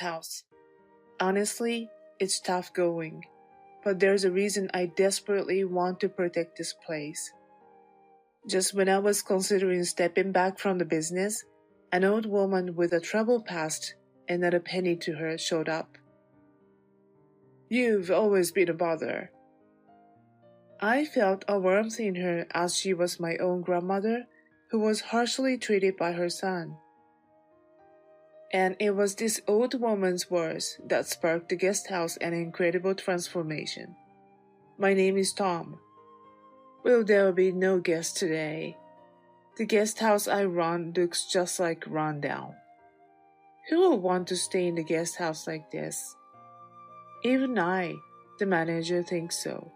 house. Honestly, it's tough going, but there's a reason I desperately want to protect this place. Just when I was considering stepping back from the business, an old woman with a troubled past and not a penny to her showed up. "You've always been a bother." I felt a warmth in her as she was my own grandmother who was harshly treated by her son. And it was this old woman's words that sparked the guest house an incredible transformation. "My name is Tom. Well, there will be no guests today. The guest house I run looks just like rundown. Who will want to stay in the guest house like this? Even I, the manager, think so.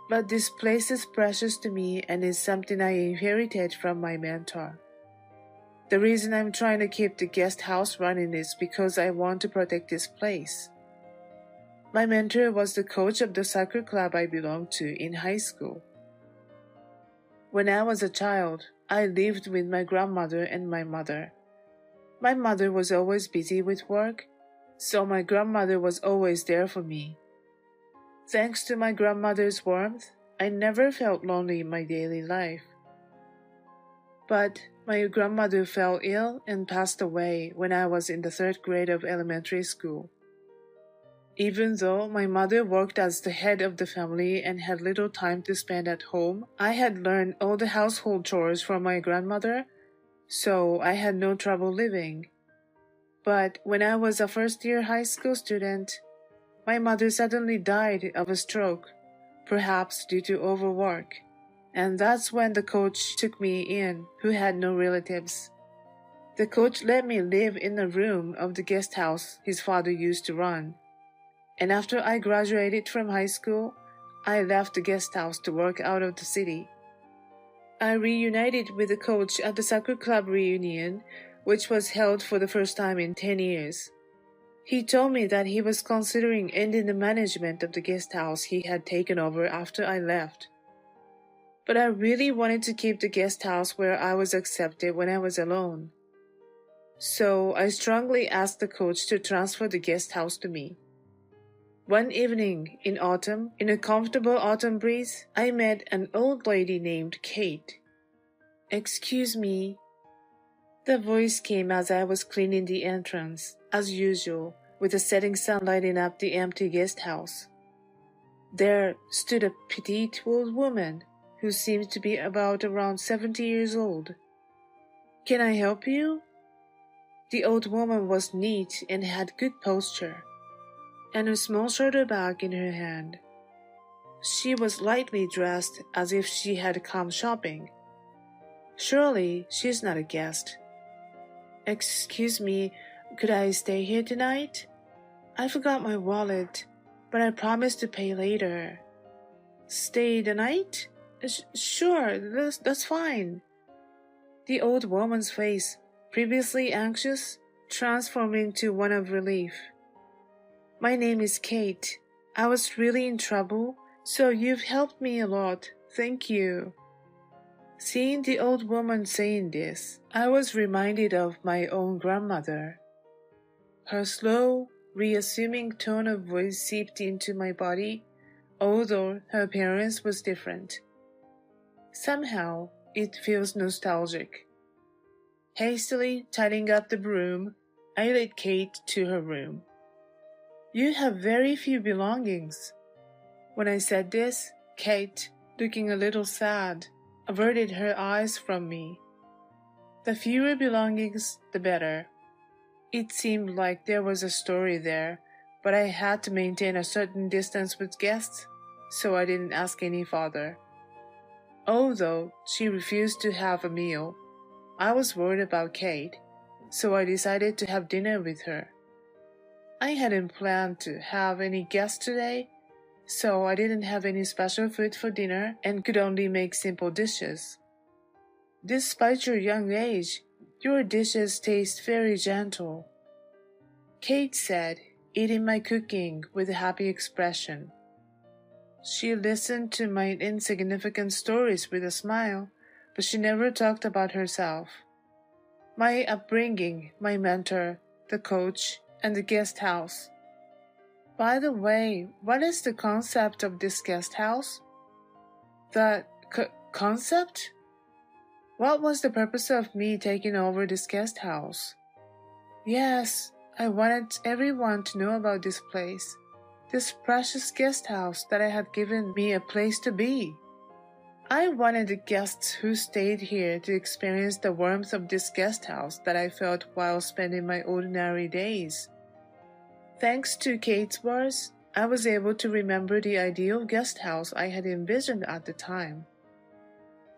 But this place is precious to me and is something I inherited from my mentor. The reason I'm trying to keep the guest house running is because I want to protect this place. My mentor was the coach of the soccer club I belonged to in high school. When I was a child, I lived with my grandmother and my mother. My mother was always busy with work, so my grandmother was always there for me. Thanks to my grandmother's warmth, I never felt lonely in my daily life. But my grandmother fell ill and passed away when I was in the 3rd grade of elementary school. Even though my mother worked as the head of the family and had little time to spend at home, I had learned all the household chores from my grandmother, so I had no trouble living. But when I was a first-year high school student, my mother suddenly died of a stroke, perhaps due to overwork, and that's when the coach took me in, who had no relatives. The coach let me live in a room of the guest house his father used to run. And after I graduated from high school, I left the guest house to work out of the city. I reunited with the coach at the soccer club reunion, which was held for the first time in 10 years. He told me that he was considering ending the management of the guest house he had taken over after I left. But I really wanted to keep the guest house where I was accepted when I was alone. So I strongly asked the coach to transfer the guest house to me. One evening in autumn, in a comfortable autumn breeze, I met an old lady named Kate. "Excuse me." The voice came as I was cleaning the entrance, as usual, with the setting sun lighting up the empty guest house. There stood a petite old woman who seemed to be about around 70 years old. "Can I help you?" The old woman was neat and had good posture, and a small shoulder bag in her hand. She was lightly dressed as if she had come shopping. Surely she's not a guest. "Excuse me, could I stay here tonight? I forgot my wallet, but I promised to pay later." "Stay the night? Sure, that's fine." The old woman's face, previously anxious, transformed into one of relief. "My name is Kate. I was really in trouble, so you've helped me a lot. Thank you." Seeing the old woman saying this, I was reminded of my own grandmother. Her slow, reassuming tone of voice seeped into my body, although her appearance was different. Somehow, it feels nostalgic. Hastily tidying up the broom, I led Kate to her room. "You have very few belongings." When I said this, Kate, looking a little sad, averted her eyes from me. The fewer belongings, the better. It seemed like there was a story there, but I had to maintain a certain distance with guests, so I didn't ask any farther. Although she refused to have a meal, I was worried about Kate, so I decided to have dinner with her. I hadn't planned to have any guests today, so I didn't have any special food for dinner and could only make simple dishes. "Despite your young age, your dishes taste very gentle," Kate said, eating my cooking with a happy expression. She listened to my insignificant stories with a smile, but she never talked about herself. My upbringing, my mentor, the coach, and the guest house. By the way, what is the concept of this guest house? The concept? What was the purpose of me taking over this guest house? Yes, I wanted everyone to know about this place, this precious guest house that had given me a place to be. I wanted the guests who stayed here to experience the warmth of this guest house that I felt while spending my ordinary days. Thanks to Kate's words, I was able to remember the ideal guest house I had envisioned at the time.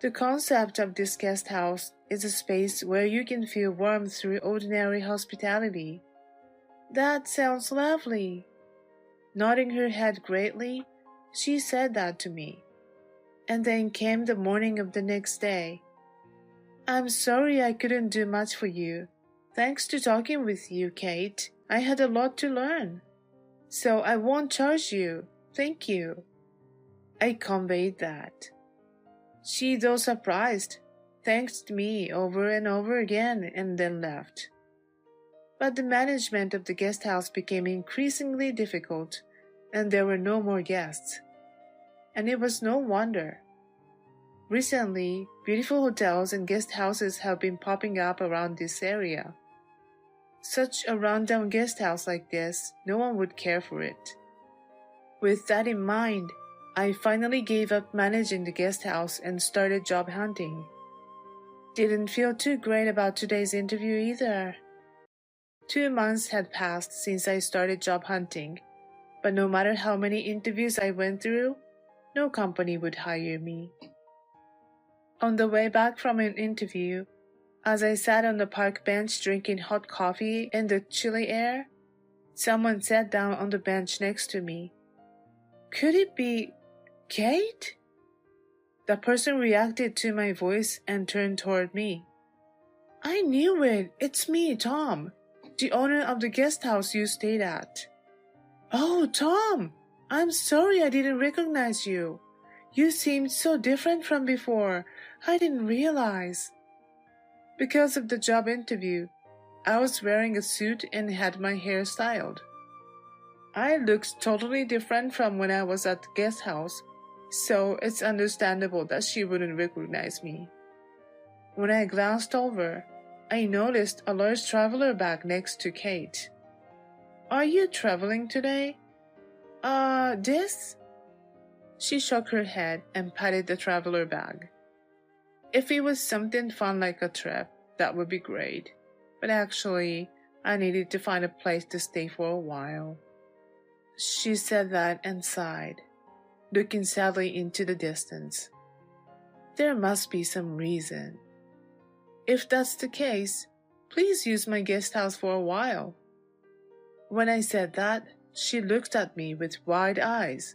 The concept of this guest house is a space where you can feel warmth through ordinary hospitality. That sounds lovely. Nodding her head greatly, she said that to me. And then came the morning of the next day. I'm sorry I couldn't do much for you. Thanks to talking with you, Kate, I had a lot to learn. So I won't charge you. Thank you. I conveyed that. She, though surprised, thanked me over and over again and then left. But the management of the guest house became increasingly difficult, and there were no more guests. And it was no wonder. Recently, beautiful hotels and guest houses have been popping up around this area. Such a rundown guest house like this, no one would care for it. With that in mind, I finally gave up managing the guest house and started job hunting. Didn't feel too great about today's interview either. 2 months had passed since I started job hunting, but no matter how many interviews I went through, no company would hire me. On the way back from an interview, as I sat on the park bench drinking hot coffee in the chilly air, someone sat down on the bench next to me. Could it be Kate? The person reacted to my voice and turned toward me. I knew it. It's me, Tom, the owner of the guest house you stayed at. Oh, Tom, I'm sorry I didn't recognize you. You seemed so different from before. I didn't realize. Because of the job interview, I was wearing a suit and had my hair styled. I looked totally different from when I was at the guest house, so it's understandable that she wouldn't recognize me. When I glanced over, I noticed a large traveler bag next to Kate. Are you traveling today? This? She shook her head and patted the traveler bag. If it was something fun like a trip, that would be great. But actually, I needed to find a place to stay for a while. She said that and sighed, looking sadly into the distance. There must be some reason. If that's the case, please use my guest house for a while. When I said that, she looked at me with wide eyes.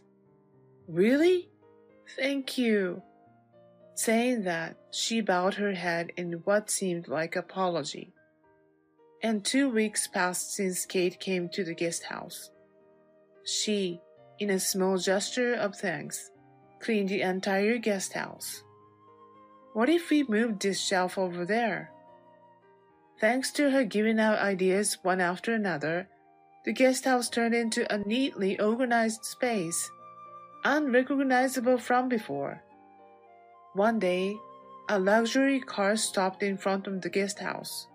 Really? Thank you. Saying that, she bowed her head in what seemed like apology. And 2 weeks passed since Kate came to the guest house. She, in a small gesture of thanks, cleaned the entire guest house. What if we moved this shelf over there? Thanks to her giving out ideas one after another, the guest house turned into a neatly organized space, unrecognizable from before. One day, a luxury car stopped in front of the guest house.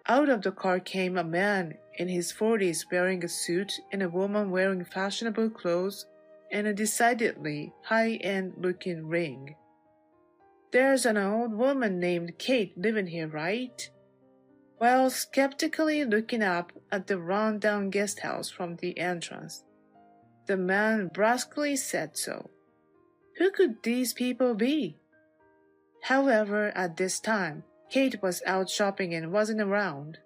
Out of the car came a man in his 40s wearing a suit and a woman wearing fashionable clothes and a decidedly high-end looking ring. There's an old woman named Kate living here, right? While skeptically looking up at the run-down guest house from the entrance, the man brusquely said so. Who could these people be? However, at this time, Kate was out shopping and wasn't around.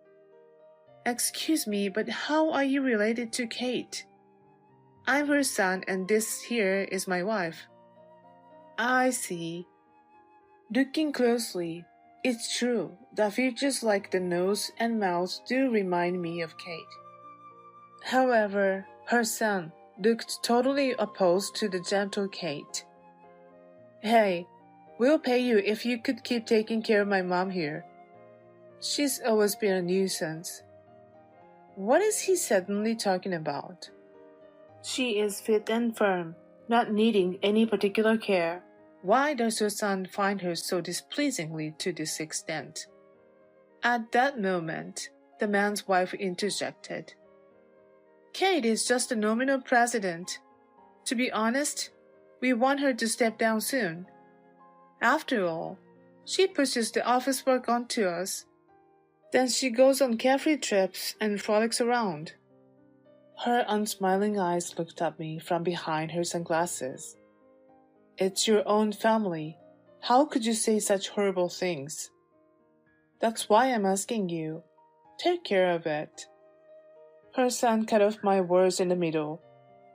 Excuse me, but how are you related to Kate? I'm her son and this here is my wife. I see. Looking closely, it's true that features like the nose and mouth do remind me of Kate. However, her son looked totally opposed to the gentle Kate. Hey, we'll pay you if you could keep taking care of my mom here. She's always been a nuisance. What is he suddenly talking about? She is fit and firm, not needing any particular care. Why does her son find her so displeasingly to this extent? At that moment, the man's wife interjected. Kate is just a nominal president. To be honest, we want her to step down soon. After all, she pushes the office work onto us. Then she goes on carefree trips and frolics around. Her unsmiling eyes looked at me from behind her sunglasses. It's your own family. How could you say such horrible things? That's why I'm asking you. Take care of it. Her son cut off my words in the middle,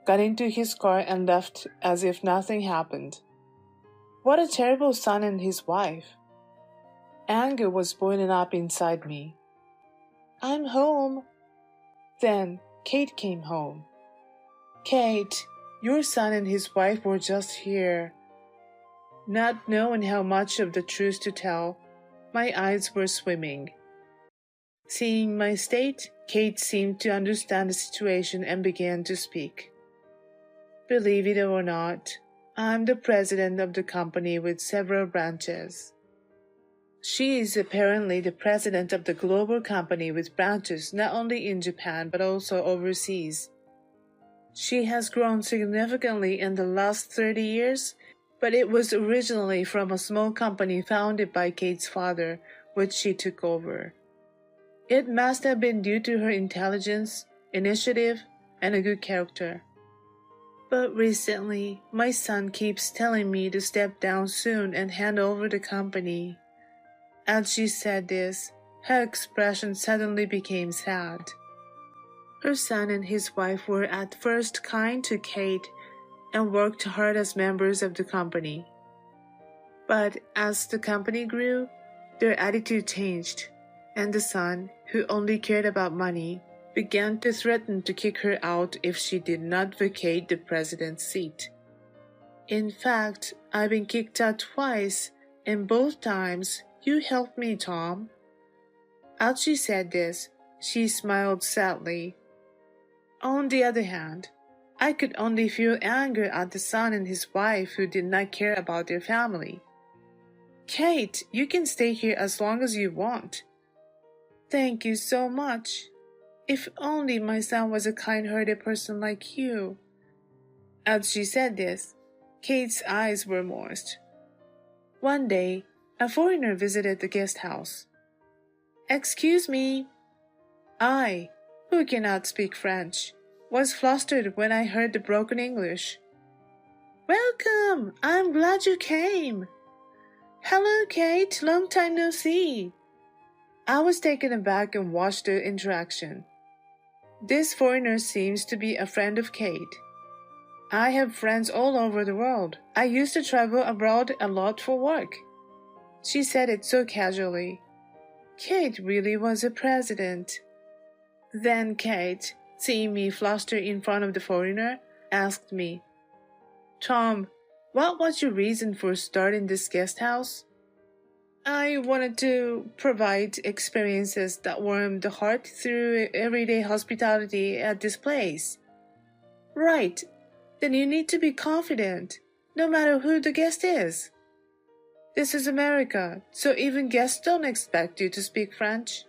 got into his car and left as if nothing happened. What a terrible son and his wife. Anger was boiling up inside me. I'm home. Then Kate came home. Kate, your son and his wife were just here. Not knowing how much of the truth to tell, my eyes were swimming. Seeing my state, Kate seemed to understand the situation and began to speak. Believe it or not, I'm the president of the company with several branches. She is apparently the president of the global company with branches not only in Japan but also overseas. She has grown significantly in the last 30 years, but it was originally from a small company founded by Kate's father, which she took over. It must have been due to her intelligence, initiative, and a good character. But recently, my son keeps telling me to step down soon and hand over the company. As she said this, her expression suddenly became sad. Her son and his wife were at first kind to Kate and worked hard as members of the company. But as the company grew, their attitude changed, and the son, who only cared about money, began to threaten to kick her out if she did not vacate the president's seat. In fact, I've been kicked out twice, and both times you helped me, Tom. As she said this, she smiled sadly. On the other hand, I could only feel anger at the son and his wife who did not care about their family. Kate, you can stay here as long as you want. Thank you so much. If only my son was a kind-hearted person like you. As she said this, Kate's eyes were moist. One day, a foreigner visited the guest house. Excuse me. I, who cannot speak French, was flustered when I heard the broken English. Welcome! I'm glad you came. Hello, Kate. Long time no see. I was taken aback and watched the interaction. This foreigner seems to be a friend of Kate. I have friends all over the world. I used to travel abroad a lot for work. She said it so casually. Kate really was a president. Then Kate, seeing me fluster in front of the foreigner, asked me, Tom, what was your reason for starting this guest house? I wanted to provide experiences that warm the heart through everyday hospitality at this place. Right, then you need to be confident, no matter who the guest is. This is America, so even guests don't expect you to speak French.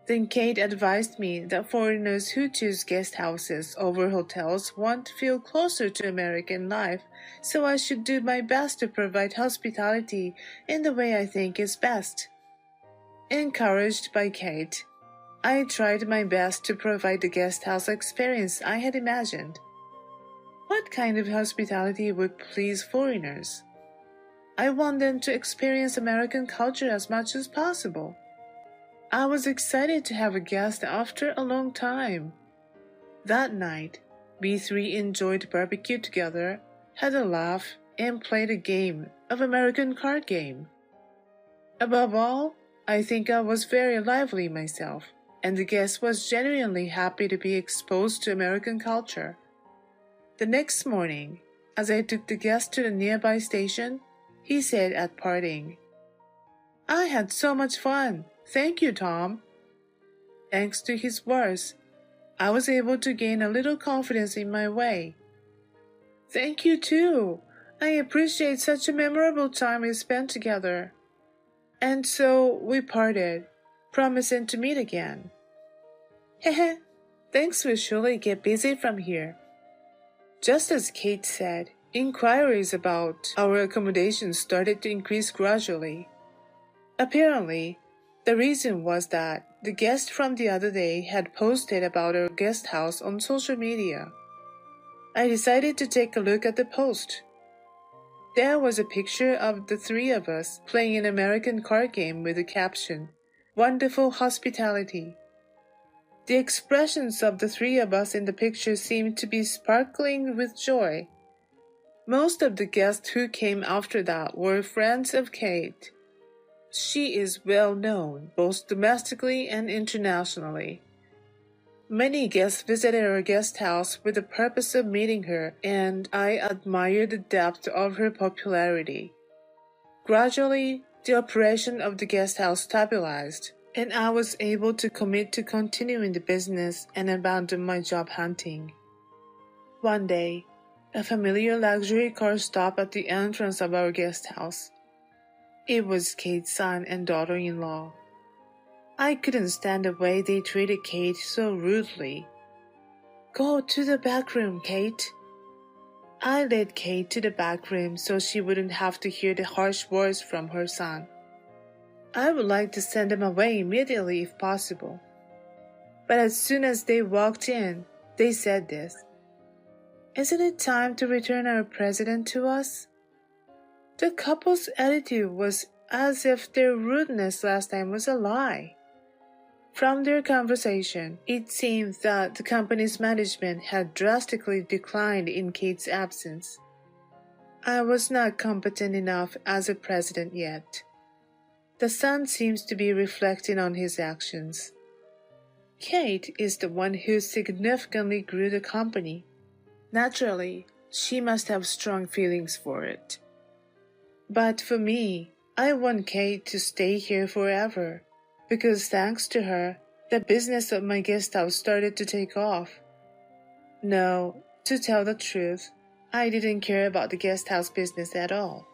Then Kate advised me that foreigners who choose guest houses over hotels want to feel closer to American life, so I should do my best to provide hospitality in the way I think is best. Encouraged by Kate, I tried my best to provide the guest house experience I had imagined. What kind of hospitality would please foreigners? I want them to experience American culture as much as possible. I was excited to have a guest after a long time. That night, we three enjoyed barbecue together, had a laugh, and played a game of American card game. Above all, I think I was very lively myself, and the guest was genuinely happy to be exposed to American culture. The next morning, as I took the guest to the nearby station, he said at parting, I had so much fun. Thank you, Tom. Thanks to his words, I was able to gain a little confidence in my way. Thank you too. I appreciate such a memorable time we spent together. And so we parted, promising to meet again. Heh, things will surely get busy from here. Just as Kate said, inquiries about our accommodation started to increase gradually. Apparently, the reason was that the guest from the other day had posted about our guest house on social media. I decided to take a look at the post. There was a picture of the three of us playing an American card game with the caption, "Wonderful Hospitality." The expressions of the three of us in the picture seemed to be sparkling with joy. Most of the guests who came after that were friends of Kate. She is well known, both domestically and internationally. Many guests visited our guest house with the purpose of meeting her, and I admired the depth of her popularity. Gradually, the operation of the guest house stabilized, and I was able to commit to continuing the business and abandon my job hunting. One day, a familiar luxury car stopped at the entrance of our guest house. It was Kate's son and daughter-in-law. I couldn't stand the way they treated Kate so rudely. "Go to the back room, Kate." I led Kate to the back room so she wouldn't have to hear the harsh words from her son. I would like to send them away immediately if possible. But as soon as they walked in, they said this: "Isn't it time to return our president to us?" The couple's attitude was as if their rudeness last time was a lie. From their conversation, it seemed that the company's management had drastically declined in Kate's absence. I was not competent enough as a president yet. The son seems to be reflecting on his actions. Kate is the one who significantly grew the company. Naturally, she must have strong feelings for it. But for me, I want Kate to stay here forever, because thanks to her, the business of my guest house started to take off. No, to tell the truth, I didn't care about the guest house business at all.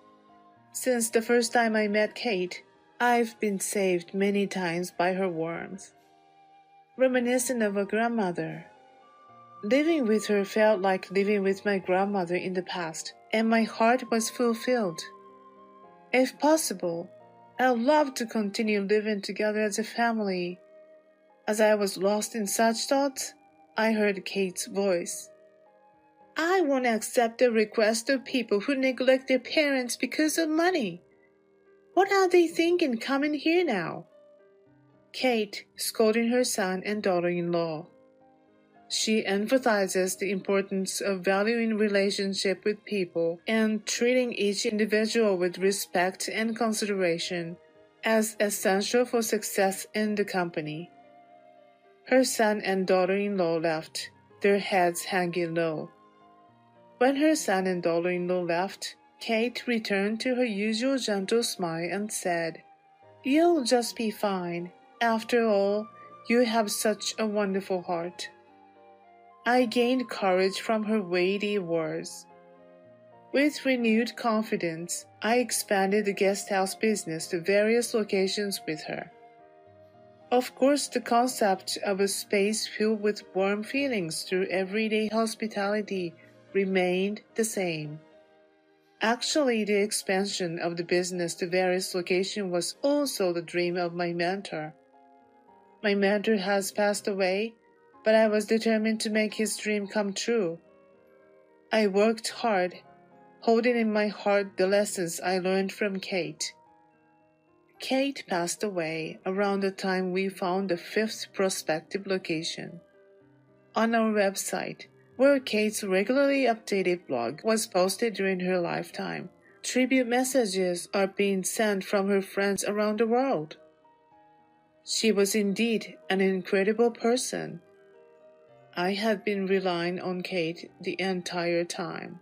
Since the first time I met Kate, I've been saved many times by her warmth. Reminiscent of a grandmother. Living with her felt like living with my grandmother in the past, and my heart was fulfilled. If possible, I'd love to continue living together as a family. As I was lost in such thoughts, I heard Kate's voice. "I won't accept the request of people who neglect their parents because of money. What are they thinking coming here now?" Kate scolding her son and daughter-in-law. She emphasizes the importance of valuing relationship with people and treating each individual with respect and consideration as essential for success in the company. Her son and daughter-in-law left, their heads hanging low. When her son and daughter-in-law left, Kate returned to her usual gentle smile and said, "You'll just be fine. After all, you have such a wonderful heart." I gained courage from her weighty words. With renewed confidence, I expanded the guest house business to various locations with her. Of course, the concept of a space filled with warm feelings through everyday hospitality remained the same. Actually, the expansion of the business to various locations was also the dream of my mentor. My mentor has passed away, but I was determined to make his dream come true. I worked hard, holding in my heart the lessons I learned from Kate. Kate passed away around the time we found the fifth prospective location. On our website, where Kate's regularly updated blog was posted during her lifetime, tribute messages are being sent from her friends around the world. She was indeed an incredible person. I had been relying on Kate the entire time.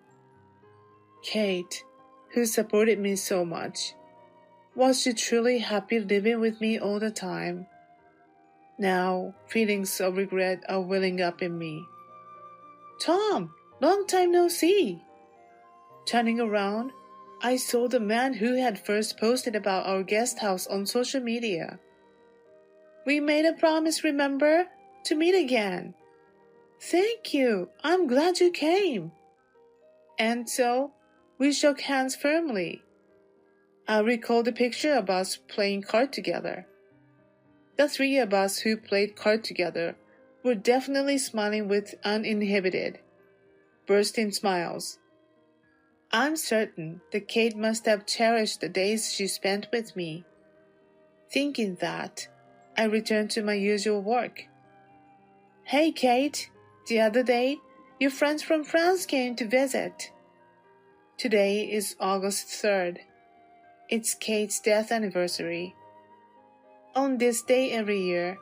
Kate, who supported me so much, was she truly happy living with me all the time? Now, feelings of regret are welling up in me. Tom, long time no see. Turning around, I saw the man who had first posted about our guest house on social media. We made a promise, remember, to meet again. Thank you, I'm glad you came. And so, we shook hands firmly. I recall the picture of us playing cards together. The three of us who played cards together were definitely smiling with uninhibited, bursting smiles. I'm certain that Kate must have cherished the days she spent with me. Thinking that, I returned to my usual work. Hey Kate, the other day, your friends from France came to visit. Today is August 3rd. It's Kate's death anniversary. On this day every year,